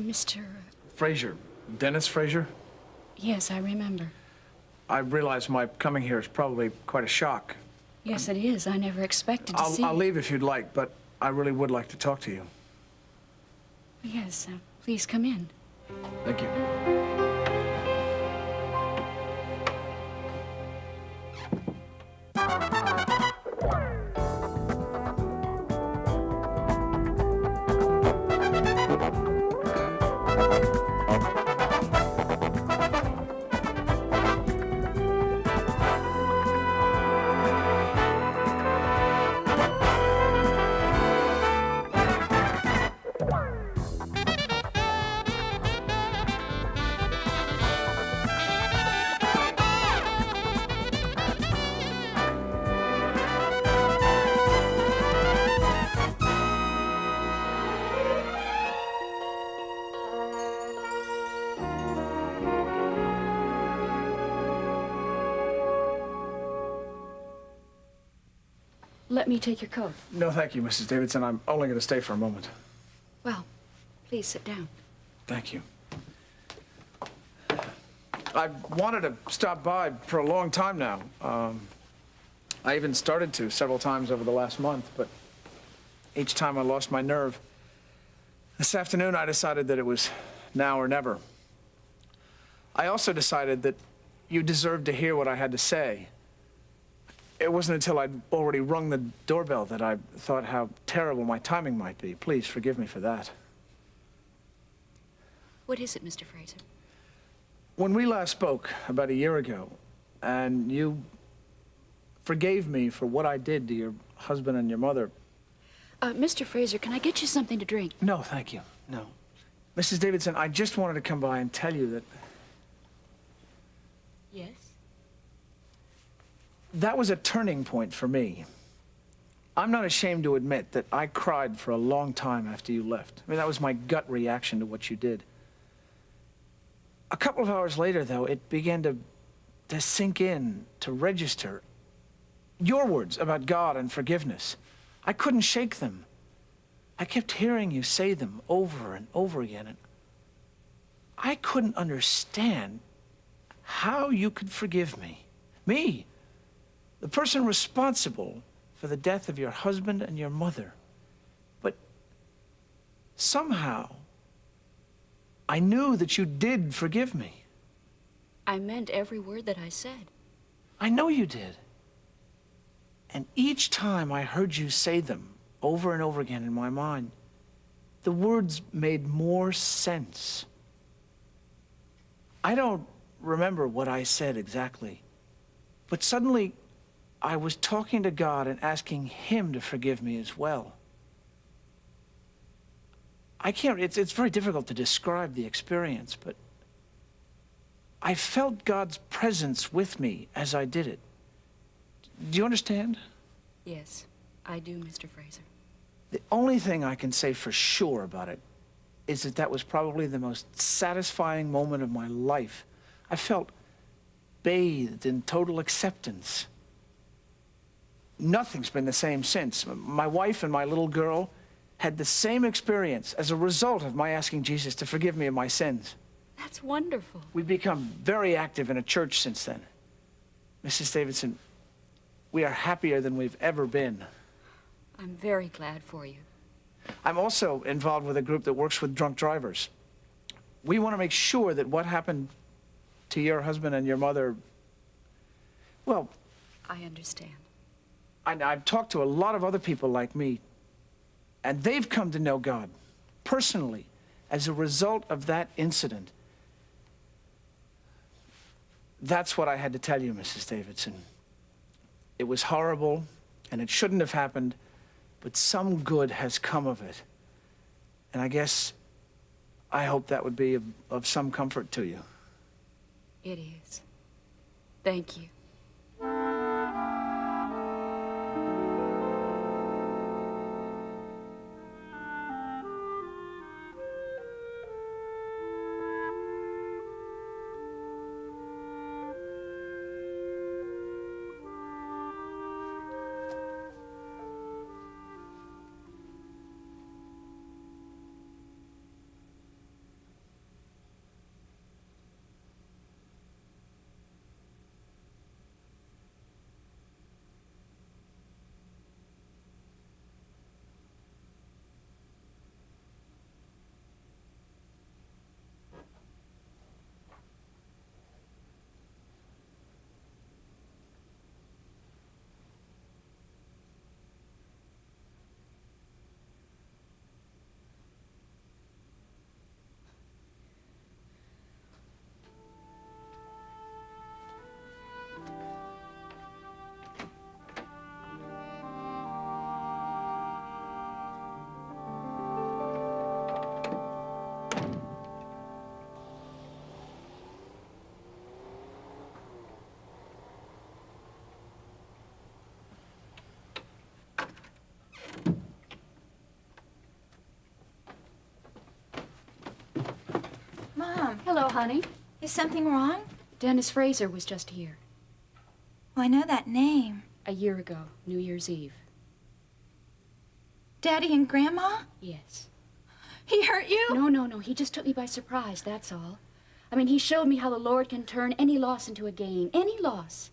Mr. Fraser. Dennis Fraser? Yes, I remember. I realize my coming here is probably quite a shock. Yes, it is. I never expected to see I'll you. leave if you'd like, but I really would like to talk to you. Yes, please come in. Thank you. Let me take your coat. No, thank you, Mrs. Davidson. I'm only going to stay for a moment. Well, please sit down. Thank you. I've wanted to stop by for a long time now. I even started to several times over the last month, but each time I lost my nerve. This afternoon, I decided that it was now or never. I also decided that you deserved to hear what I had to say. It wasn't until I'd already rung the doorbell that I thought how terrible my timing might be. Please forgive me for that. What is it, Mr. Fraser? When we last spoke about a year ago, and you forgave me for what I did to your husband and your mother. Mr. Fraser, can I get you something to drink? No, thank you. No. Mrs. Davidson, I just wanted to come by and tell you that Yes? that was a turning point for me. I'm not ashamed to admit that I cried for a long time after you left. I mean, that was my gut reaction to what you did. A couple of hours later, though, it began to sink in, to register. Your words about God and forgiveness. I couldn't shake them. I kept hearing you say them over and over again, and I couldn't understand how you could forgive me. Me, the person responsible for the death of your husband and your mother. But somehow, I knew that you did forgive me. I meant every word that I said. I know you did. And each time I heard you say them over and over again in my mind, the words made more sense. I don't remember what I said exactly, but suddenly I was talking to God and asking Him to forgive me as well. It's very difficult to describe the experience, but I felt God's presence with me as I did it. Do you understand? Yes, I do, Mr. Fraser. The only thing I can say for sure about it is that that was probably the most satisfying moment of my life. I felt bathed in total acceptance. Nothing's been the same since. My wife and my little girl had the same experience as a result of my asking Jesus to forgive me of my sins. That's wonderful. We've become very active in a church since then. Mrs. Davidson, we are happier than we've ever been. I'm very glad for you. I'm also involved with a group that works with drunk drivers. We want to make sure that what happened to your husband and your mother, well, I understand. I've talked to a lot of other people like me, and they've come to know God personally as a result of that incident. That's what I had to tell you, Mrs. Davidson. It was horrible, and it shouldn't have happened, but some good has come of it. And I guess I hope that would be of some comfort to you. It is. Thank you. Mom, Hello, honey. is something wrong? Dennis Fraser was just here. Well, I know that name. A year ago, New Year's Eve. Daddy and Grandma? Yes. He hurt you? No. He just took me by surprise, that's all. I mean, he showed me how the Lord can turn any loss into a gain. Any loss.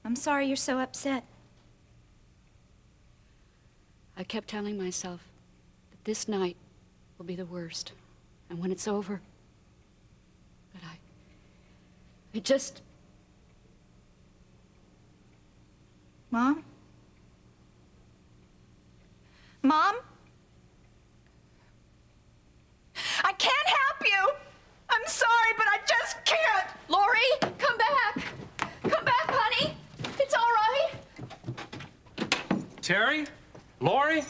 I'm sorry you're so upset. I kept telling myself that this night will be the worst. And when it's over, that I just... Mom? Mom? I can't help you! I'm sorry, but I just can't! Lori, come back! Come back, honey! It's all right! Terry? Lori?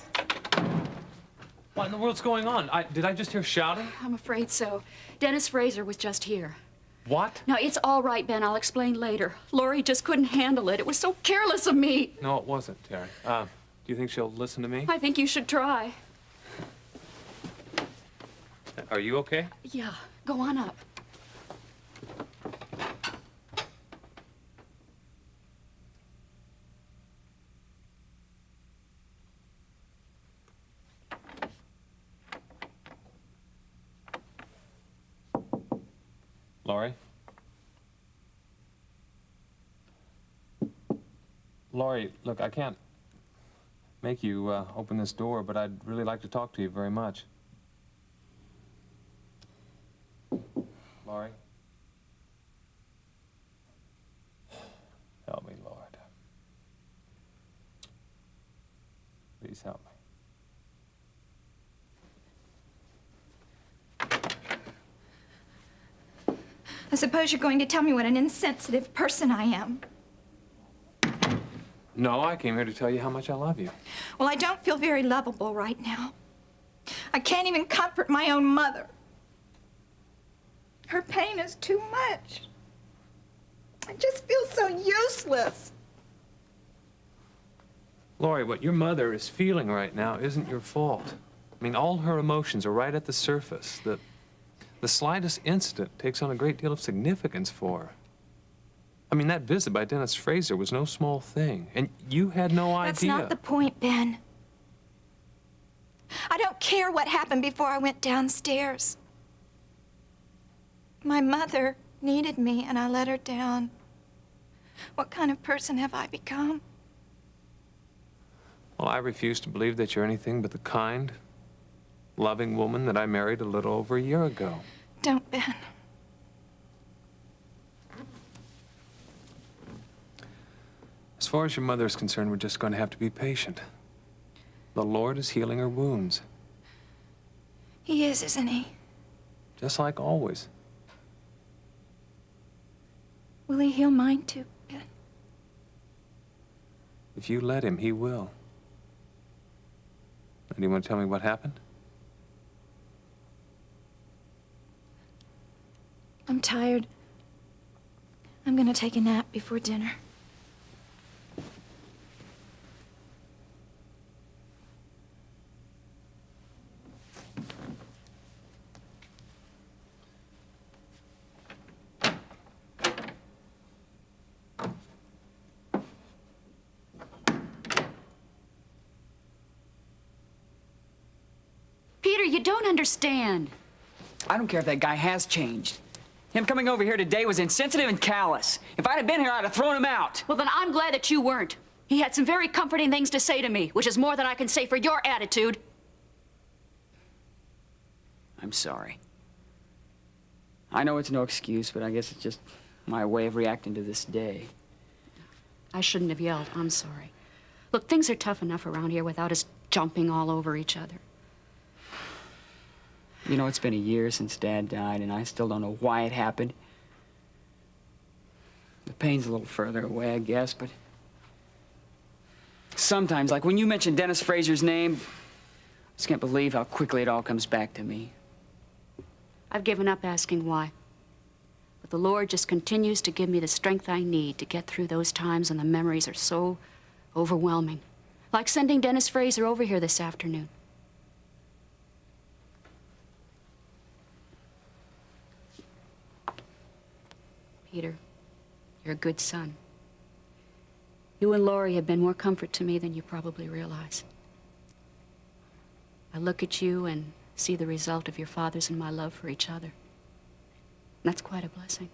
What in the world's going on? Did I just hear shouting? I'm afraid so. Dennis Fraser was just here. What? Now, it's all right, Ben. I'll explain later. Lori just couldn't handle it. It was so careless of me. No, it wasn't, Terry. Do you think she'll listen to me? I think you should try. Are you okay? Yeah, go on up. Lori? Lori, look, I can't make you open this door, but I'd really like to talk to you very much. Lori? Help me, Lord. Please help me. I suppose you're going to tell me what an insensitive person I am. No, I came here to tell you how much I love you. Well, I don't feel very lovable right now. I can't even comfort my own mother. Her pain is too much. I just feel so useless. Lori, what your mother is feeling right now isn't your fault. I mean, all her emotions are right at the surface. The slightest incident takes on a great deal of significance for her. I mean, that visit by Dennis Fraser was no small thing, and you had no idea. That's not the point, Ben. I don't care what happened before I went downstairs. My mother needed me, and I let her down. What kind of person have I become? Well, I refuse to believe that you're anything but the kind, loving woman that I married a little over a year ago. Don't, Ben. As far as your mother is concerned, we're just going to have to be patient. The Lord is healing her wounds, He is, isn't he? just like always. Will he heal mine too, Ben? If you let him, he will. And you want to tell me what happened? I'm tired. I'm gonna take a nap before dinner. Peter, you don't understand. I don't care if that guy has changed. Him coming over here today was insensitive and callous. If I'd have been here, I'd have thrown him out. Well, then I'm glad that you weren't. He had some very comforting things to say to me, which is more than I can say for your attitude. I'm sorry. I know it's no excuse, but I guess it's just my way of reacting to this day. I shouldn't have yelled. I'm sorry. Look, things are tough enough around here without us jumping all over each other. You know, it's been a year since Dad died, and I still don't know why it happened. The pain's a little further away, I guess, but sometimes, like when you mention Dennis Fraser's name, I just can't believe how quickly it all comes back to me. I've given up asking why. the Lord just continues to give me the strength I need to get through those times when the memories are so overwhelming. Like sending Dennis Fraser over here this afternoon. Peter, you're a good son. You and Laurie have been more comfort to me than you probably realize. I look at you and see the result of your fathers and my love for each other. That's quite a blessing.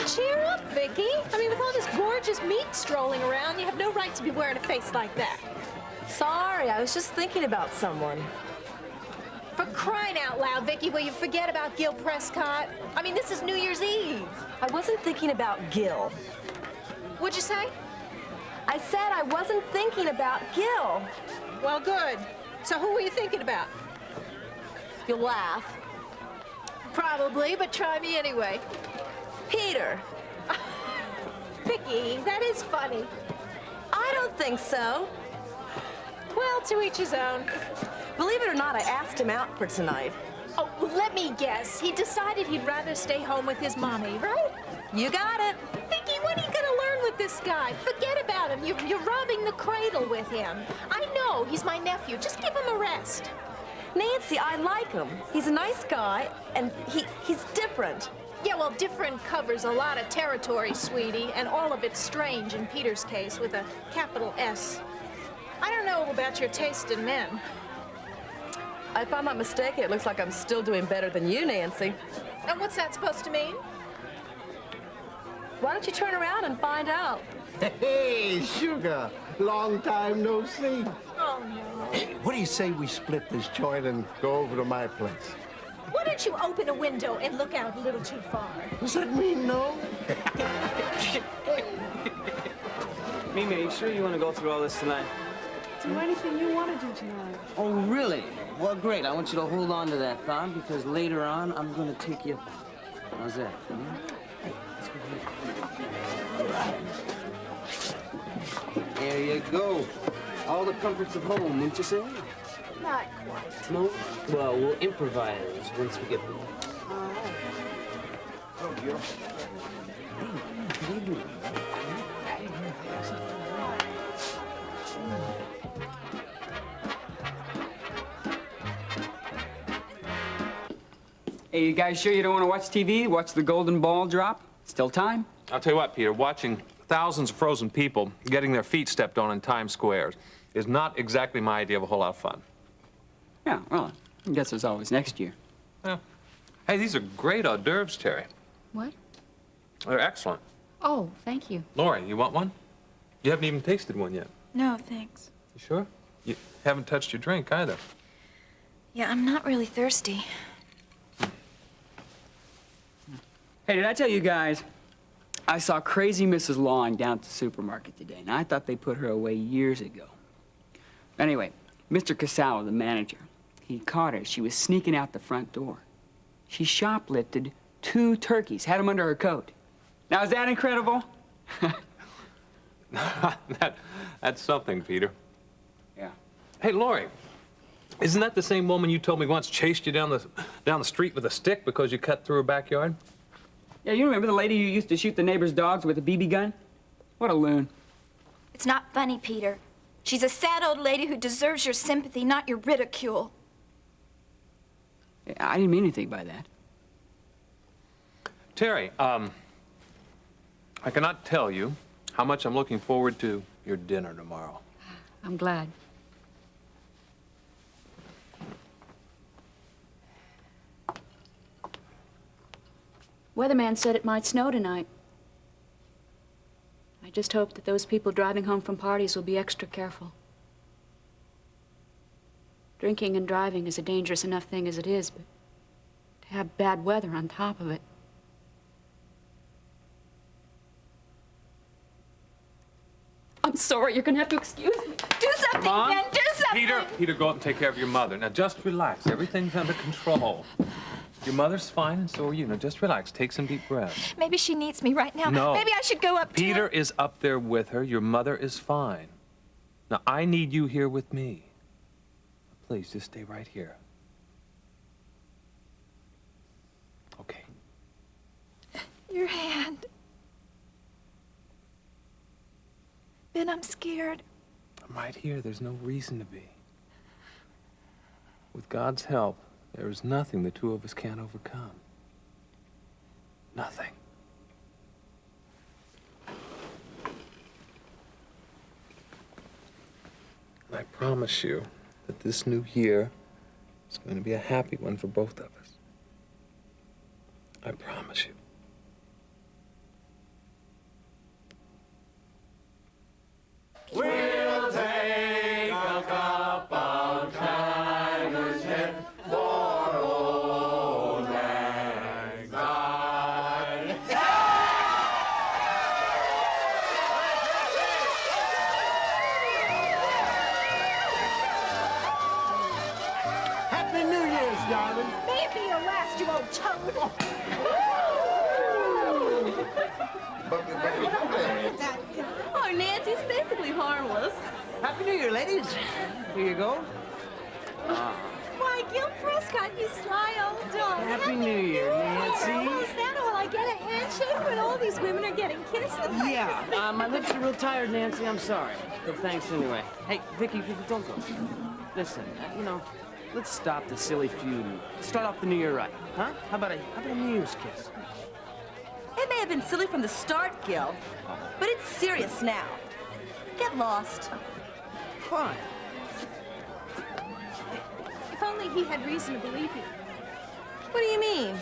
Cheer up, Vicky. I mean, with all this gorgeous meat strolling around, you have no right to be wearing a face like that. Sorry, I was just thinking about someone. For crying out loud, Vicky, will you forget about Gil Prescott? I mean, this is New Year's Eve. I wasn't thinking about Gil. What'd you say? I said I wasn't thinking about Gil. Well, good. So who were you thinking about? You'll laugh. Probably, but try me anyway. Peter. Vicky, that is funny. I don't think so. Well, to each his own. Believe it or not, I asked him out for tonight. Oh, let me guess. He decided he'd rather stay home with his mommy, right? You got it. Vicky, what are you gonna learn with this guy? Forget about him. You're robbing the cradle with him. I know, he's my nephew. Just give him a rest. Nancy, I like him. He's a nice guy, and he's different. Yeah, well, different covers a lot of territory, sweetie, and all of it's strange in Peter's case with a capital S. I don't know about your taste in men. If I'm not mistaken, it looks like I'm still doing better than you, Nancy. And what's that supposed to mean? Why don't you turn around and find out? Hey, Sugar. Long time no see. Oh, no. Hey, what do you say we split this joint and go over to my place? Why don't you open a window and look out a little too far? Does that mean no? Mimi, are you sure you want to go through all this tonight? Do anything you want to do tonight. Oh, really? Well, great. I want you to hold on to that thought because later on, I'm going to take you. How's that? Hey, let's go here. There you go. All the comforts of home, wouldn't you say? Not quite. No? Well, we'll improvise once we get home. Oh, Gil. Hey, what are you doing? Hey, you guys sure you don't want to watch TV? Watch the golden ball drop? Still time? I'll tell you what, Peter, watching thousands of frozen people getting their feet stepped on in Times Square is not exactly my idea of a whole lot of fun. Yeah, well, I guess there's always next year. Yeah. Hey, these are great hors d'oeuvres, Terry. What? They're excellent. Oh, thank you. Laurie, you want one? You haven't even tasted one yet. No, thanks. You sure? You haven't touched your drink either. Yeah, I'm not really thirsty. Hey, did I tell you guys, I saw crazy Mrs. Long down at the supermarket today, and I thought they put her away years ago. Anyway, Mr. Casalo, the manager, he caught her. She was sneaking out the front door. She shoplifted 2 turkeys, had them under her coat. Now, is that incredible? That's something, Peter. Yeah. Hey, Laurie, isn't that the same woman you told me once chased you down the street with a stick because you cut through her backyard? Yeah, you remember the lady who used to shoot the neighbor's dogs with a BB gun? What a loon. It's not funny, Peter. She's a sad old lady who deserves your sympathy, not your ridicule. I didn't mean anything by that. Terry, I cannot tell you how much I'm looking forward to your dinner tomorrow. I'm glad. Weatherman said it might snow tonight. I just hope that those people driving home from parties will be extra careful. Drinking and driving is a dangerous enough thing as it is, but to have bad weather on top of it. I'm sorry. You're gonna have to excuse me. Do something, Come on. Ben. Do something. Peter, go up and take care of your mother. Now, just relax. Everything's under control. Your mother's fine, and so are you. Now, just relax. Take some deep breaths. Maybe she needs me right now. No. Maybe I should go up to Peter her. is up there with her. Your mother is fine. Now, I need you here with me. Please, just stay right here. Okay. Your hand. Ben, I'm scared. I'm right here. There's no reason to be. With God's help, there is nothing the two of us can't overcome. Nothing. And I promise you that this new year is going to be a happy one for both of us. I promise you. We'll take a cup of China's head for old lang syne. Happy New Year's, darling. May it be your last, you old toad. Oh, Nancy, it's basically harmless. Happy New Year, ladies. Here you go. Why, Gil Prescott, you sly old dog. Happy New Year, Nancy. Oh, is that all? I get a handshake when all these women are getting kisses? Yeah, my lips are real tired, Nancy. I'm sorry. But thanks anyway. Hey, Vicky, don't go. Listen, let's stop the silly feud and start off the new year right, huh? How about a New Year's kiss? It may have been silly from the start, Gil, but it's serious now. Get lost. Fine. If only he had reason to believe you. What do you mean?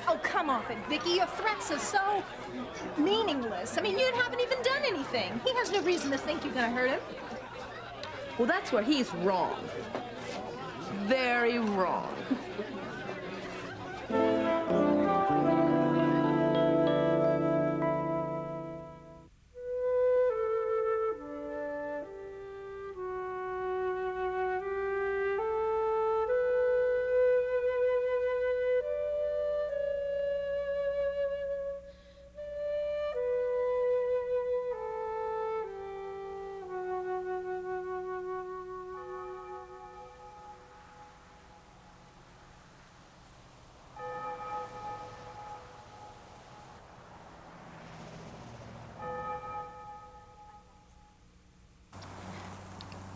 Oh, come off it, Vicky. Your threats are so meaningless. I mean, you haven't even done anything. He has no reason to think you're gonna hurt him. Well, that's where he's wrong. Very wrong.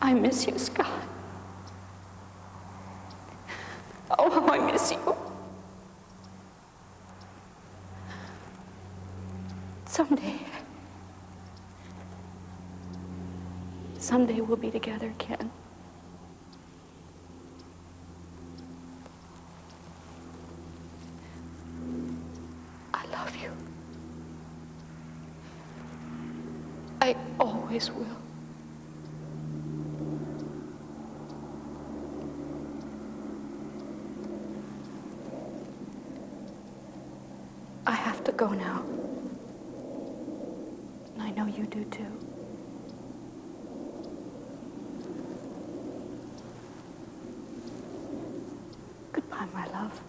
I miss you, Scott. Oh, how I miss you. Someday we'll be together again. I love you. I always will. I have to go now. And I know you do too. Goodbye, my love.